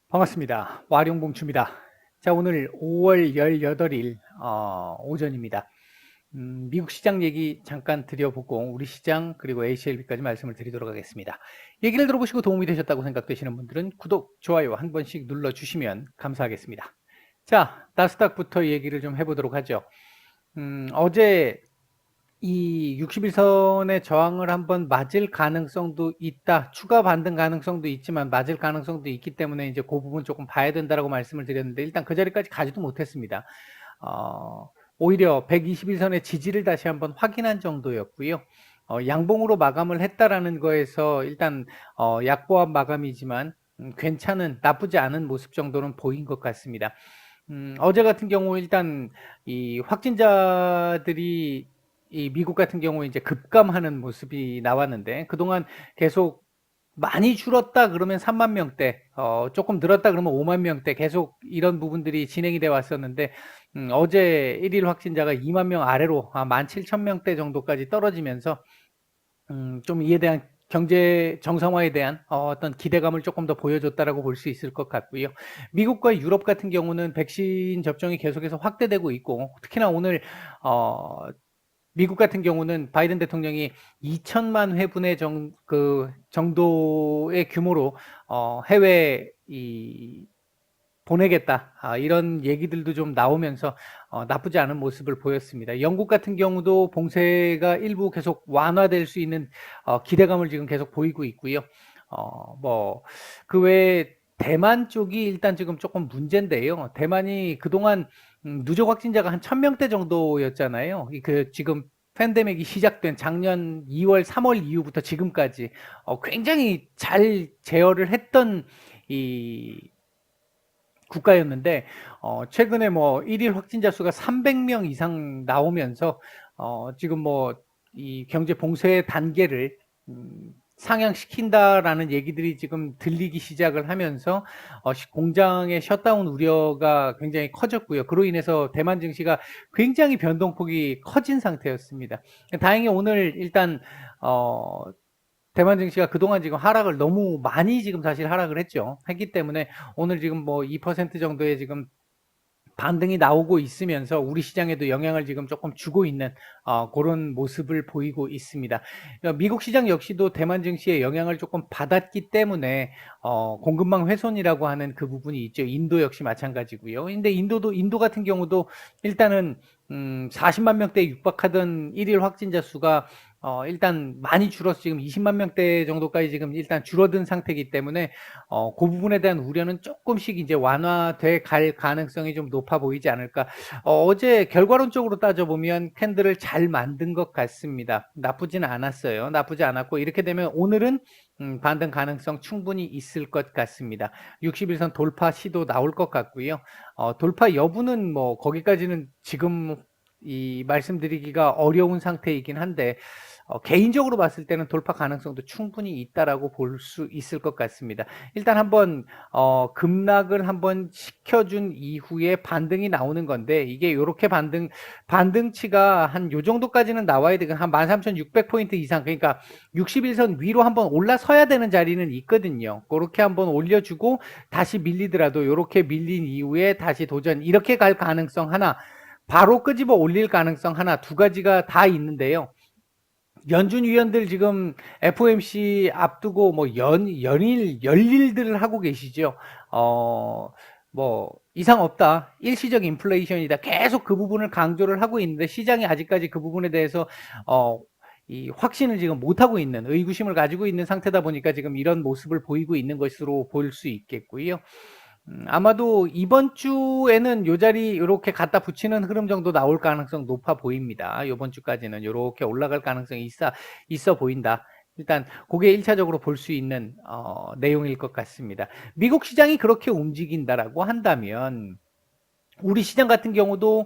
반갑습니다. 와룡봉추입니다. 자, 오늘 5월 18일 오전입니다. 미국 시장 얘기 잠깐 드려보고 우리 시장 그리고 ACLB까지 말씀을 드리도록 하겠습니다. 얘기를 들어보시고 도움이 되셨다고 생각되시는 분들은 구독, 좋아요 한 번씩 눌러주시면 감사하겠습니다. 자, 나스닥부터 얘기를 좀 해보도록 하죠. 어제 이 61선의 저항을 한번 맞을 가능성도 있다. 추가 반등 가능성도 있지만 맞을 가능성도 있기 때문에 이제 그 부분 조금 봐야 된다라고 말씀을 드렸는데 일단 그 자리까지 가지도 못했습니다. 오히려 121선의 지지를 다시 한번 확인한 정도였고요. 양봉으로 마감을 했다라는 거에서 일단 약보합 마감이지만 괜찮은 나쁘지 않은 모습 정도는 보인 것 같습니다. 어제 같은 경우 일단 이 확진자들이 이 미국 같은 경우에 이제 급감하는 모습이 나왔는데 그동안 계속 많이 줄었다 그러면 3만 명대, 조금 늘었다 그러면 5만 명대 계속 이런 부분들이 진행이 돼 왔었는데 어제 1일 확진자가 2만 명 아래로 17,000명대 정도까지 떨어지면서 좀 이에 대한 경제 정상화에 대한 어떤 기대감을 조금 더 보여줬다라고 볼 수 있을 것 같고요. 미국과 유럽 같은 경우는 백신 접종이 계속해서 확대되고 있고 특히나 오늘 미국 같은 경우는 바이든 대통령이 2천만 회분의 정도의 규모로 해외 보내겠다 이런 얘기들도 좀 나오면서 나쁘지 않은 모습을 보였습니다. 영국 같은 경우도 봉쇄가 일부 계속 완화될 수 있는 기대감을 지금 계속 보이고 있고요. 뭐 그 외에 대만 쪽이 일단 지금 조금 문제인데요. 대만이 그동안 누적 확진자가 한 1,000명대 정도였잖아요. 그 지금 팬데믹이 시작된 작년 2월, 3월 이후부터 지금까지 굉장히 잘 제어를 했던 이 국가였는데 최근에 뭐 1일 확진자 수가 300명 이상 나오면서 지금 뭐 이 경제 봉쇄 단계를 상향시킨다라는 얘기들이 지금 들리기 시작을 하면서 공장의 셧다운 우려가 굉장히 커졌고요. 그로 인해서 대만 증시가 굉장히 변동폭이 커진 상태였습니다. 다행히 오늘 일단 대만 증시가 그동안 지금 하락을 너무 많이 지금 사실 하락을 했기 때문에 오늘 지금 뭐 2% 정도의 지금 반등이 나오고 있으면서 우리 시장에도 영향을 지금 조금 주고 있는 그런 모습을 보이고 있습니다. 미국 시장 역시도 대만 증시의 영향을 조금 받았기 때문에 공급망 훼손이라고 하는 그 부분이 있죠. 인도 역시 마찬가지고요. 근데 인도 같은 경우도 일단은 40만 명대에 육박하던 1일 확진자 수가 일단 많이 줄어서 지금 20만 명대 정도까지 지금 일단 줄어든 상태이기 때문에 그 부분에 대한 우려는 조금씩 이제 완화돼 갈 가능성이 좀 높아 보이지 않을까. 어제 결과론적으로 따져보면 캔들을 잘 만든 것 같습니다. 나쁘지는 않았어요. 나쁘지 않았고 이렇게 되면 오늘은 반등 가능성 충분히 있을 것 같습니다. 61선 돌파 시도 나올 것 같고요. 돌파 여부는 뭐 거기까지는 지금 이 말씀드리기가 어려운 상태이긴 한데 개인적으로 봤을 때는 돌파 가능성도 충분히 있다라고 볼 수 있을 것 같습니다. 일단 한번 급락을 한번 시켜준 이후에 반등이 나오는 건데 이게 이렇게 반등치가 한 요 정도까지는 나와야 되고 한 13,600포인트 이상 그러니까 61선 위로 한번 올라서야 되는 자리는 있거든요. 그렇게 한번 올려주고 다시 밀리더라도 이렇게 밀린 이후에 다시 도전 이렇게 갈 가능성 하나 바로 끄집어 올릴 가능성 하나 두 가지가 다 있는데요. 연준 위원들 지금 FOMC 앞두고 뭐 연일들을 하고 계시죠. 뭐 이상 없다. 일시적 인플레이션이다. 계속 그 부분을 강조를 하고 있는데 시장이 아직까지 그 부분에 대해서 이 확신을 지금 못 하고 있는 의구심을 가지고 있는 상태다 보니까 지금 이런 모습을 보이고 있는 것으로 볼 수 있겠고요. 아마도 이번 주에는 요 자리 이렇게 갖다 붙이는 흐름 정도 나올 가능성 높아 보입니다. 이번 주까지는 이렇게 올라갈 가능성이 있어 보인다. 일단 그게 1차적으로 볼 수 있는 내용일 것 같습니다. 미국 시장이 그렇게 움직인다라고 한다면 우리 시장 같은 경우도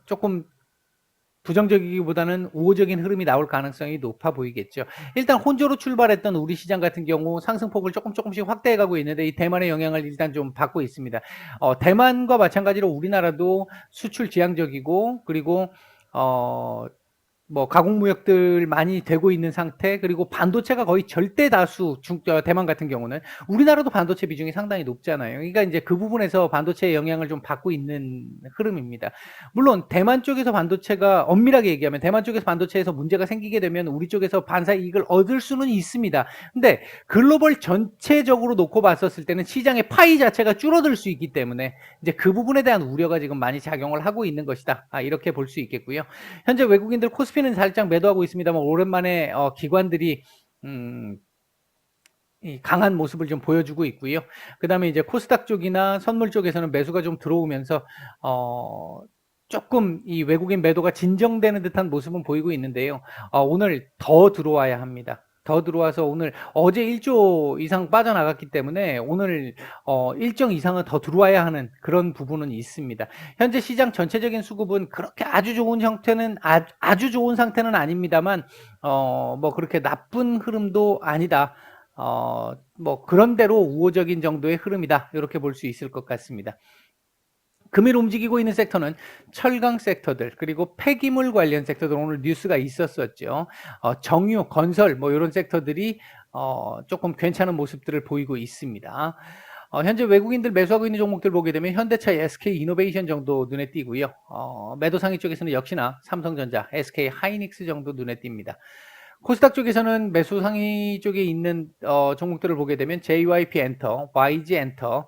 조금 부정적이기보다는 우호적인 흐름이 나올 가능성이 높아 보이겠죠. 일단 혼조로 출발했던 우리 시장 같은 경우 상승폭을 조금씩 확대해가고 있는데 이 대만의 영향을 일단 좀 받고 있습니다. 대만과 마찬가지로 우리나라도 수출 지향적이고 그리고 뭐 가공무역들 많이 되고 있는 상태, 그리고 반도체가 거의 절대 다수 대만 같은 경우는 우리나라도 반도체 비중이 상당히 높잖아요. 그러니까 이제 그 부분에서 반도체의 영향을 좀 받고 있는 흐름입니다. 물론 대만 쪽에서 반도체가 엄밀하게 얘기하면 대만 쪽에서 반도체에서 문제가 생기게 되면 우리 쪽에서 반사 이익을 얻을 수는 있습니다. 근데 글로벌 전체적으로 놓고 봤었을 때는 시장의 파이 자체가 줄어들 수 있기 때문에 이제 그 부분에 대한 우려가 지금 많이 작용을 하고 있는 것이다. 이렇게 볼 수 있겠고요. 현재 외국인들 코스피는 살짝 매도하고 있습니다만 오랜만에 기관들이 이 강한 모습을 좀 보여주고 있고요. 그 다음에 이제 코스닥 쪽이나 선물 쪽에서는 매수가 좀 들어오면서 조금 이 외국인 매도가 진정되는 듯한 모습은 보이고 있는데요. 오늘 더 들어와야 합니다. 더 들어와서 오늘 어제 1조 이상 빠져나갔기 때문에 오늘 일정 이상은 더 들어와야 하는 그런 부분은 있습니다. 현재 시장 전체적인 수급은 그렇게 아주 좋은 형태는 아주 좋은 상태는 아닙니다만 뭐 그렇게 나쁜 흐름도 아니다. 뭐 그런대로 우호적인 정도의 흐름이다. 이렇게 볼 수 있을 것 같습니다. 금일 움직이고 있는 섹터는 철강 섹터들, 그리고 폐기물 관련 섹터들, 오늘 뉴스가 있었었죠. 정유, 건설 뭐 이런 섹터들이 조금 괜찮은 모습들을 보이고 있습니다. 현재 외국인들 매수하고 있는 종목들 보게 되면 현대차, SK 이노베이션 정도 눈에 띄고요. 매도 상위 쪽에서는 역시나 삼성전자, SK 하이닉스 정도 눈에 띕니다. 코스닥 쪽에서는 매수 상위 쪽에 있는 종목들을 보게 되면 JYP 엔터, YG 엔터,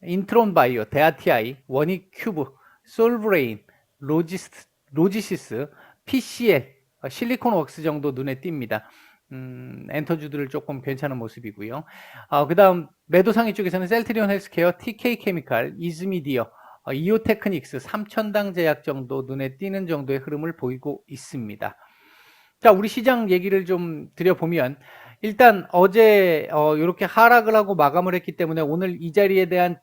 인트론 바이오, 데아티아이, 원익 큐브, 솔브레인, 로지시스, PCL, 실리콘 웍스 정도 눈에 띕니다. 엔터주들을 조금 괜찮은 모습이고요. 그 다음 매도 상위 쪽에서는 셀트리온 헬스케어, TK 케미칼, 이즈미디어, 이오테크닉스, 삼천당 제약 정도 눈에 띄는 정도의 흐름을 보이고 있습니다. 자, 우리 시장 얘기를 좀 드려보면 일단 어제 이렇게 하락을 하고 마감을 했기 때문에 오늘 이 자리에 대한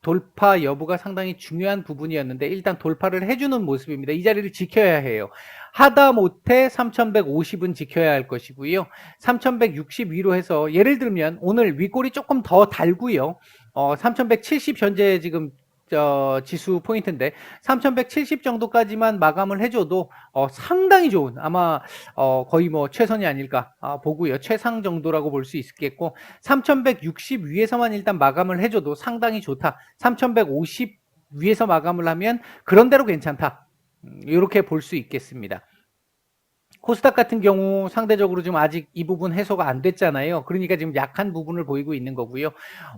돌파 여부가 상당히 중요한 부분이었는데 일단 돌파를 해주는 모습입니다. 이 자리를 지켜야 해요. 하다못해 3150은 지켜야 할 것이고요. 3160 위로 해서 예를 들면 오늘 윗골이 조금 더 달고요. 3170 현재 지금 지수 포인트인데 3170 정도까지만 마감을 해줘도 상당히 좋은, 아마 거의 뭐 최선이 아닐까 보고요. 최상 정도라고 볼 수 있겠고 3160 위에서만 일단 마감을 해줘도 상당히 좋다. 3150 위에서 마감을 하면 그런대로 괜찮다. 이렇게 볼 수 있겠습니다. 코스닥 같은 경우 상대적으로 좀 아직 이 부분 해소가 안 됐잖아요. 그러니까 지금 약한 부분을 보이고 있는 거고요.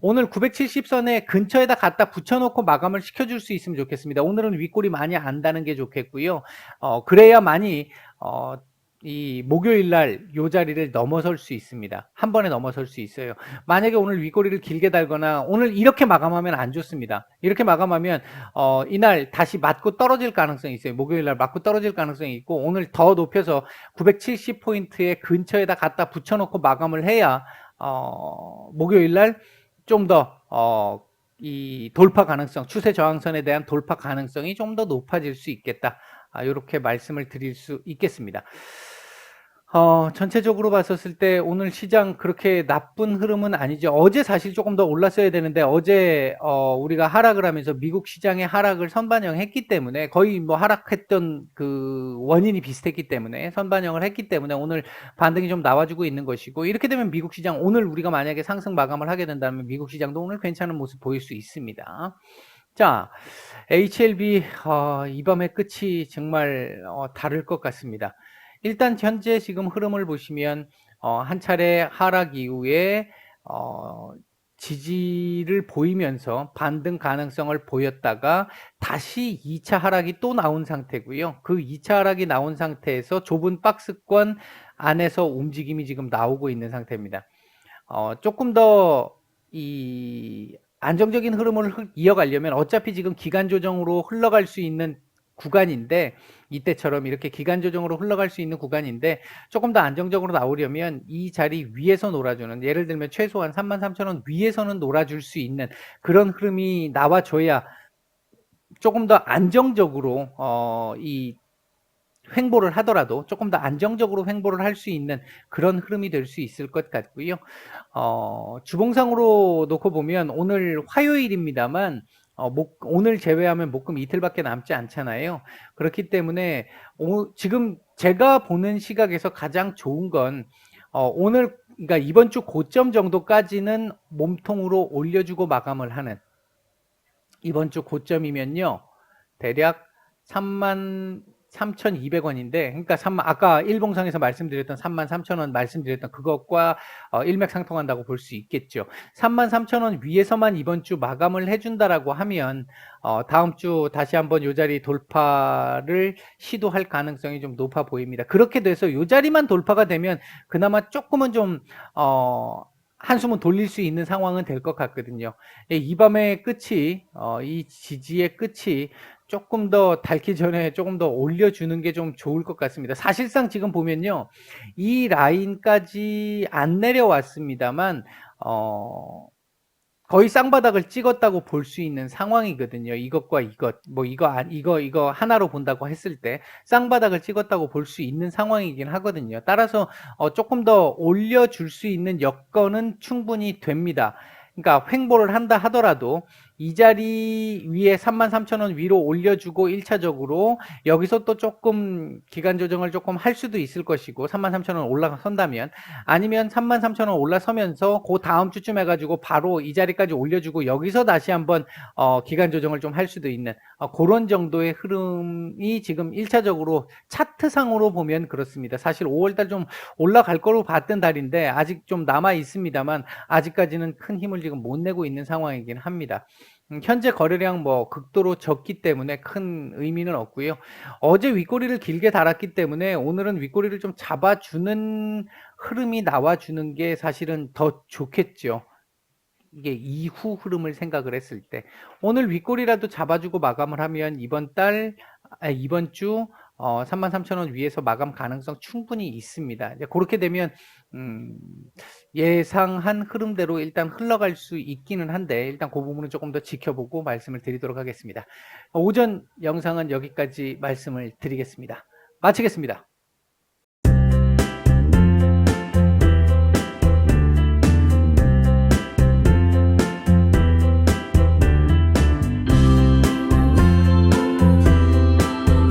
오늘 970선에 근처에다 갖다 붙여놓고 마감을 시켜줄 수 있으면 좋겠습니다. 오늘은 윗골이 많이 안다는 게 좋겠고요. 그래야만이 이 목요일 날 요 자리를 넘어설 수 있습니다. 한 번에 넘어설 수 있어요. 만약에 오늘 윗꼬리를 길게 달거나 오늘 이렇게 마감하면 안 좋습니다. 이렇게 마감하면 이날 다시 맞고 떨어질 가능성이 있어요. 목요일 날 맞고 떨어질 가능성이 있고 오늘 더 높여서 970포인트의 근처에다 갖다 붙여놓고 마감을 해야 목요일 날 좀 더 이 돌파 가능성, 추세 저항선에 대한 돌파 가능성이 좀 더 높아질 수 있겠다. 이렇게 말씀을 드릴 수 있겠습니다. 전체적으로 봤었을 때 오늘 시장 그렇게 나쁜 흐름은 아니죠. 어제 사실 조금 더 올랐어야 되는데 어제 우리가 하락을 하면서 미국 시장의 하락을 선반영했기 때문에 거의 뭐 하락했던 그 원인이 비슷했기 때문에 선반영을 했기 때문에 오늘 반등이 좀 나와주고 있는 것이고 이렇게 되면 미국 시장 오늘 우리가 만약에 상승 마감을 하게 된다면 미국 시장도 오늘 괜찮은 모습 보일 수 있습니다. 자, HLB 이 밤의 끝이 정말 다를 것 같습니다. 일단 현재 지금 흐름을 보시면 한 차례 하락 이후에 지지를 보이면서 반등 가능성을 보였다가 다시 2차 하락이 또 나온 상태고요. 그 2차 하락이 나온 상태에서 좁은 박스권 안에서 움직임이 지금 나오고 있는 상태입니다. 조금 더 이 안정적인 흐름을 이어가려면 어차피 지금 기간 조정으로 흘러갈 수 있는 구간인데 이때처럼 이렇게 기간 조정으로 흘러갈 수 있는 구간인데 조금 더 안정적으로 나오려면 이 자리 위에서 놀아주는, 예를 들면 최소한 33,000원 위에서는 놀아줄 수 있는 그런 흐름이 나와줘야 조금 더 안정적으로 이 횡보를 하더라도 조금 더 안정적으로 횡보를 할 수 있는 그런 흐름이 될 수 있을 것 같고요. 주봉상으로 놓고 보면 오늘 화요일입니다만 오늘 제외하면 목금 이틀밖에 남지 않잖아요. 그렇기 때문에 지금 제가 보는 시각에서 가장 좋은 건 오늘, 그러니까 이번 주 고점 정도까지는 몸통으로 올려주고 마감을 하는, 이번 주 고점이면요 대략 33,200원인데, 그러니까 아까 일봉상에서 말씀드렸던 33,000원 말씀드렸던 그것과 일맥상통한다고 볼 수 있겠죠. 33,000원 위에서만 이번 주 마감을 해준다라고 하면 다음 주 다시 한번 요 자리 돌파를 시도할 가능성이 좀 높아 보입니다. 그렇게 돼서 요 자리만 돌파가 되면 그나마 조금은 좀 한숨은 돌릴 수 있는 상황은 될 것 같거든요. 이 밤의 끝이, 이 지지의 끝이 조금 더 닳기 전에 조금 더 올려주는 게 좀 좋을 것 같습니다. 사실상 지금 보면요, 이 라인까지 안 내려왔습니다만, 거의 쌍바닥을 찍었다고 볼 수 있는 상황이거든요. 이것과 이것, 뭐 이거 하나로 본다고 했을 때 쌍바닥을 찍었다고 볼 수 있는 상황이긴 하거든요. 따라서 조금 더 올려줄 수 있는 여건은 충분히 됩니다. 그러니까 횡보를 한다 하더라도 이 자리 위에 33,000원 위로 올려주고 1차적으로 여기서 또 조금 기간 조정을 조금 할 수도 있을 것이고, 33,000원 올라선다면, 아니면 33,000원 올라서면서 그 다음 주쯤 해가지고 바로 이 자리까지 올려주고 여기서 다시 한번 기간 조정을 좀 할 수도 있는 그런 정도의 흐름이 지금 1차적으로 차트상으로 보면 그렇습니다. 사실 5월달 좀 올라갈 거로 봤던 달인데 아직 좀 남아 있습니다만 아직까지는 큰 힘을 지금 못 내고 있는 상황이긴 합니다. 현재 거래량 뭐 극도로 적기 때문에 큰 의미는 없고요. 어제 윗꼬리를 길게 달았기 때문에 오늘은 윗꼬리를 좀 잡아주는 흐름이 나와주는 게 사실은 더 좋겠죠. 이게 이후 흐름을 생각을 했을 때 오늘 윗꼬리라도 잡아주고 마감을 하면 이번 주 33,000원 위에서 마감 가능성 충분히 있습니다. 이제 그렇게 되면 예상한 흐름대로 일단 흘러갈 수 있기는 한데, 일단 그 부분은 조금 더 지켜보고 말씀을 드리도록 하겠습니다. 오전 영상은 여기까지 말씀을 드리겠습니다. 마치겠습니다.